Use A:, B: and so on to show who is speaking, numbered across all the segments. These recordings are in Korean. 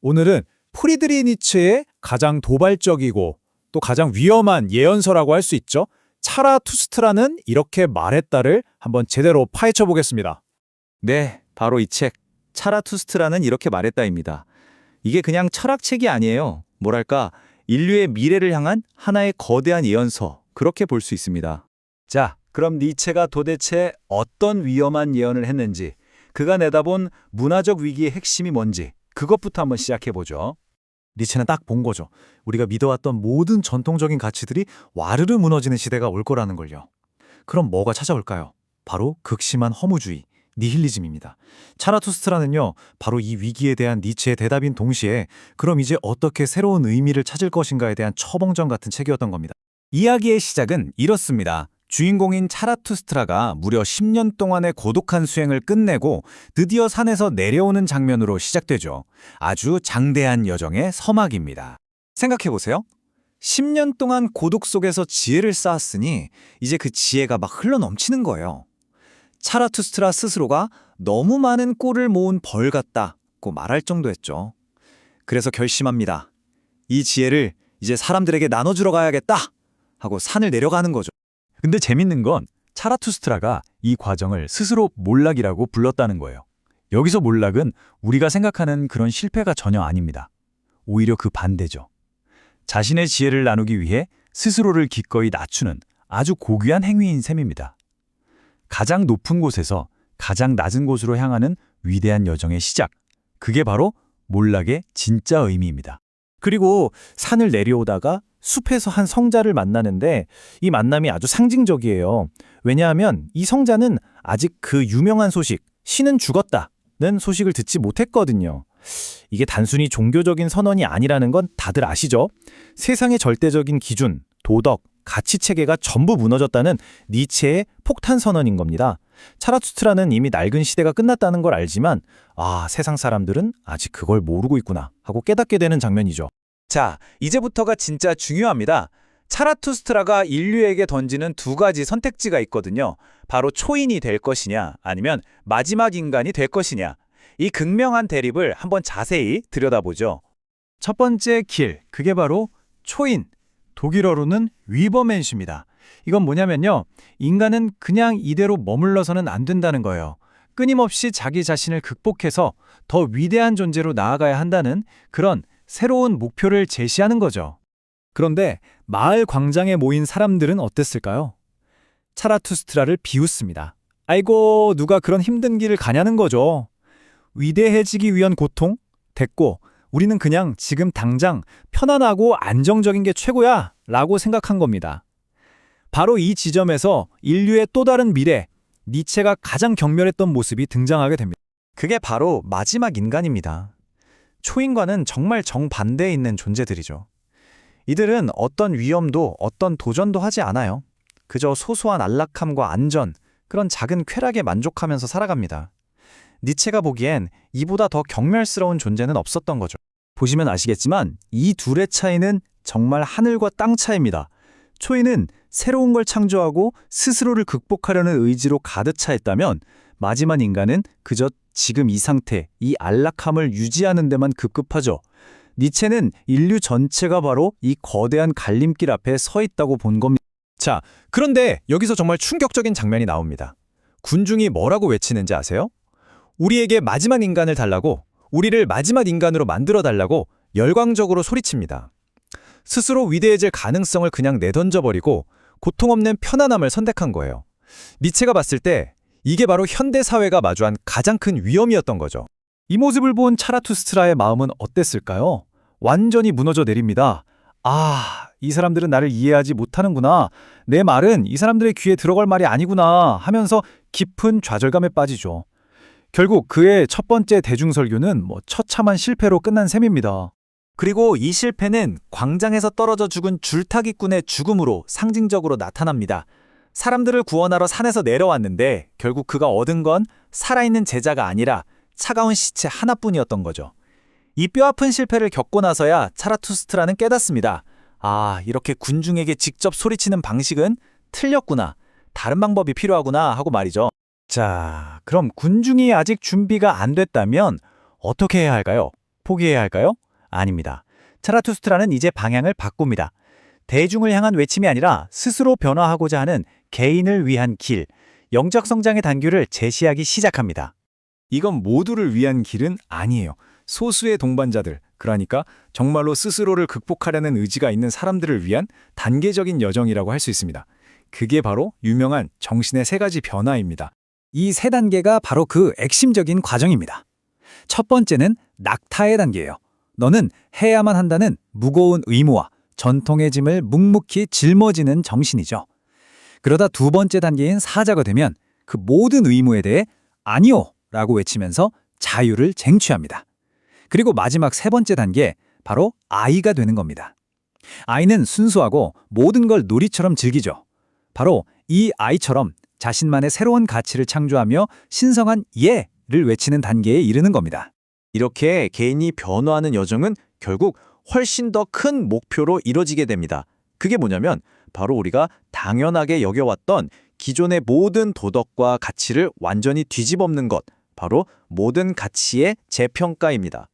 A: 오늘은 프리드리 니츠의 가장 도발적이고 또 가장 위험한 예언서라고 할 수 있죠. 차라투스트라는 이렇게 말했다를 한번 제대로 파헤쳐 보겠습니다.
B: 네, 바로 이 책, 차라투스트라는 이렇게 말했다입니다. 이게 그냥 철학책이 아니에요. 뭐랄까, 인류의 미래를 향한 하나의 거대한 예언서, 그렇게 볼 수 있습니다.
C: 자, 그럼 니체가 도대체 어떤 위험한 예언을 했는지, 그가 내다본 문화적 위기의 핵심이 뭔지, 그것부터 한번 시작해보죠.
A: 니체는 딱 본 거죠. 우리가 믿어왔던 모든 전통적인 가치들이 와르르 무너지는 시대가 올 거라는 걸요. 그럼 뭐가 찾아올까요? 바로 극심한 허무주의, 니힐리즘입니다. 차라투스트라는요, 바로 이 위기에 대한 니체의 대답인 동시에 그럼 이제 어떻게 새로운 의미를 찾을 것인가에 대한 처방전 같은 책이었던 겁니다.
B: 이야기의 시작은 이렇습니다. 주인공인 차라투스트라가 무려 10년 동안의 고독한 수행을 끝내고 드디어 산에서 내려오는 장면으로 시작되죠. 아주 장대한 여정의 서막입니다. 생각해보세요. 10년 동안 고독 속에서 지혜를 쌓았으니 이제 그 지혜가 막 흘러넘치는 거예요. 차라투스트라 스스로가 너무 많은 꼴을 모은 벌 같다고 말할 정도였죠. 그래서 결심합니다. 이 지혜를 이제 사람들에게 나눠주러 가야겠다 하고 산을 내려가는 거죠.
C: 근데 재밌는 건 차라투스트라가 이 과정을 스스로 몰락이라고 불렀다는 거예요. 여기서 몰락은 우리가 생각하는 그런 실패가 전혀 아닙니다. 오히려 그 반대죠. 자신의 지혜를 나누기 위해 스스로를 기꺼이 낮추는 아주 고귀한 행위인 셈입니다. 가장 높은 곳에서 가장 낮은 곳으로 향하는 위대한 여정의 시작. 그게 바로 몰락의 진짜 의미입니다.
A: 그리고 산을 내려오다가 숲에서 한 성자를 만나는데 이 만남이 아주 상징적이에요. 왜냐하면 이 성자는 아직 그 유명한 소식, 신은 죽었다는 소식을 듣지 못했거든요. 이게 단순히 종교적인 선언이 아니라는 건 다들 아시죠? 세상의 절대적인 기준, 도덕, 가치 체계가 전부 무너졌다는 니체의 폭탄 선언인 겁니다. 차라투스트라는 이미 낡은 시대가 끝났다는 걸 알지만 세상 사람들은 아직 그걸 모르고 있구나 하고 깨닫게 되는 장면이죠.
B: 자, 이제부터가 진짜 중요합니다. 차라투스트라가 인류에게 던지는 두 가지 선택지가 있거든요. 바로 초인이 될 것이냐 아니면 마지막 인간이 될 것이냐. 이 극명한 대립을 한번 자세히 들여다보죠.
A: 첫 번째 길, 그게 바로 초인, 독일어로는 위버멘시입니다. 이건 뭐냐면요, 인간은 그냥 이대로 머물러서는 안 된다는 거예요. 끊임없이 자기 자신을 극복해서 더 위대한 존재로 나아가야 한다는 그런 새로운 목표를 제시하는 거죠. 그런데 마을 광장에 모인 사람들은 어땠을까요? 차라투스트라를 비웃습니다. 아이고, 누가 그런 힘든 길을 가냐는 거죠. 위대해지기 위한 고통? 됐고, 우리는 그냥 지금 당장 편안하고 안정적인 게 최고야 라고 생각한 겁니다. 바로 이 지점에서 인류의 또 다른 미래, 니체가 가장 경멸했던 모습이 등장하게 됩니다.
B: 그게 바로 마지막 인간입니다. 초인과는 정말 정반대에 있는 존재들이죠. 이들은 어떤 위험도 어떤 도전도 하지 않아요. 그저 소소한 안락함과 안전, 그런 작은 쾌락에 만족하면서 살아갑니다. 니체가 보기엔 이보다 더 경멸스러운 존재는 없었던 거죠.
C: 보시면 아시겠지만 이 둘의 차이는 정말 하늘과 땅 차이입니다. 초인은 새로운 걸 창조하고 스스로를 극복하려는 의지로 가득 차 있다면 마지막 인간은 그저 지금 이 상태, 이 안락함을 유지하는 데만 급급하죠. 니체는 인류 전체가 바로 이 거대한 갈림길 앞에 서 있다고 본 겁니다.
A: 자, 그런데 여기서 정말 충격적인 장면이 나옵니다. 군중이 뭐라고 외치는지 아세요? 우리에게 마지막 인간을 달라고, 우리를 마지막 인간으로 만들어 달라고 열광적으로 소리칩니다. 스스로 위대해질 가능성을 그냥 내던져버리고 고통 없는 편안함을 선택한 거예요. 니체가 봤을 때 이게 바로 현대 사회가 마주한 가장 큰 위험이었던 거죠. 이 모습을 본 차라투스트라의 마음은 어땠을까요? 완전히 무너져 내립니다. 이 사람들은 나를 이해하지 못하는구나. 내 말은 이 사람들의 귀에 들어갈 말이 아니구나 하면서 깊은 좌절감에 빠지죠. 결국 그의 첫 번째 대중설교는 처참한 실패로 끝난 셈입니다.
B: 그리고 이 실패는 광장에서 떨어져 죽은 줄타기꾼의 죽음으로 상징적으로 나타납니다. 사람들을 구원하러 산에서 내려왔는데 결국 그가 얻은 건 살아있는 제자가 아니라 차가운 시체 하나뿐이었던 거죠. 이 뼈아픈 실패를 겪고 나서야 차라투스트라는 깨닫습니다. 이렇게 군중에게 직접 소리치는 방식은 틀렸구나. 다른 방법이 필요하구나 하고 말이죠.
A: 자, 그럼 군중이 아직 준비가 안 됐다면 어떻게 해야 할까요?
C: 포기해야 할까요? 아닙니다. 차라투스트라는 이제 방향을 바꿉니다. 대중을 향한 외침이 아니라 스스로 변화하고자 하는 개인을 위한 길, 영적 성장의 단계를 제시하기 시작합니다.
B: 이건 모두를 위한 길은 아니에요. 소수의 동반자들, 그러니까 정말로 스스로를 극복하려는 의지가 있는 사람들을 위한 단계적인 여정이라고 할 수 있습니다. 그게 바로 유명한 정신의 3가지 변화입니다.
C: 이 3단계가 바로 그 핵심적인 과정입니다. 첫 번째는 낙타의 단계예요. 너는 해야만 한다는 무거운 의무와 전통의 짐을 묵묵히 짊어지는 정신이죠. 그러다 2번째 단계인 사자가 되면 그 모든 의무에 대해 아니요! 라고 외치면서 자유를 쟁취합니다. 그리고 마지막 3번째 단계, 바로 아이가 되는 겁니다. 아이는 순수하고 모든 걸 놀이처럼 즐기죠. 바로 이 아이처럼 자신만의 새로운 가치를 창조하며 신성한 예를 외치는 단계에 이르는 겁니다.
D: 이렇게 개인이 변화하는 여정은 결국 훨씬 더 큰 목표로 이뤄지게 됩니다. 그게 뭐냐면 바로 우리가 당연하게 여겨왔던 기존의 모든 도덕과 가치를 완전히 뒤집어엎는 것, 바로 모든 가치의 재평가입니다.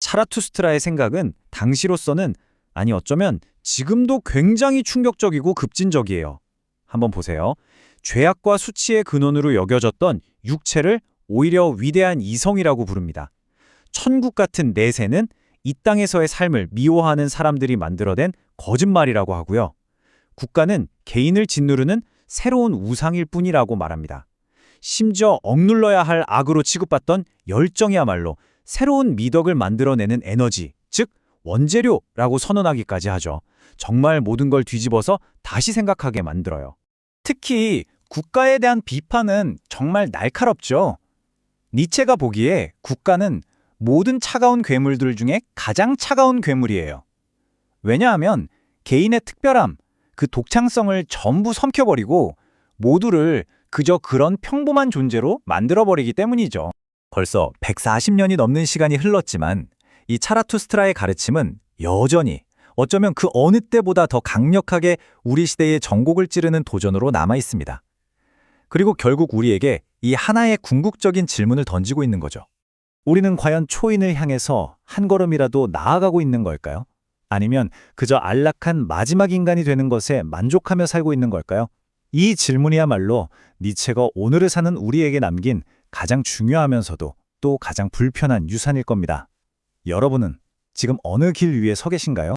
C: 차라투스트라의 생각은 당시로서는, 아니 어쩌면 지금도 굉장히 충격적이고 급진적이에요. 한번 보세요. 죄악과 수치의 근원으로 여겨졌던 육체를 오히려 위대한 이성이라고 부릅니다. 천국 같은 내세는 이 땅에서의 삶을 미워하는 사람들이 만들어낸 거짓말이라고 하고요. 국가는 개인을 짓누르는 새로운 우상일 뿐이라고 말합니다. 심지어 억눌러야 할 악으로 취급받던 열정이야말로 새로운 미덕을 만들어내는 에너지, 즉 원재료라고 선언하기까지 하죠. 정말 모든 걸 뒤집어서 다시 생각하게 만들어요. 특히 국가에 대한 비판은 정말 날카롭죠. 니체가 보기에 국가는 모든 차가운 괴물들 중에 가장 차가운 괴물이에요. 왜냐하면 개인의 특별함, 그 독창성을 전부 삼켜버리고 모두를 그저 그런 평범한 존재로 만들어버리기 때문이죠. 벌써 140년이 넘는 시간이 흘렀지만 이 차라투스트라의 가르침은 여전히 어쩌면 그 어느 때보다 더 강력하게 우리 시대의 전곡을 찌르는 도전으로 남아 있습니다. 그리고 결국 우리에게 이 하나의 궁극적인 질문을 던지고 있는 거죠. 우리는 과연 초인을 향해서 한 걸음이라도 나아가고 있는 걸까요? 아니면 그저 안락한 마지막 인간이 되는 것에 만족하며 살고 있는 걸까요? 이 질문이야말로 니체가 오늘을 사는 우리에게 남긴 가장 중요하면서도 또 가장 불편한 유산일 겁니다. 여러분은 지금 어느 길 위에 서 계신가요?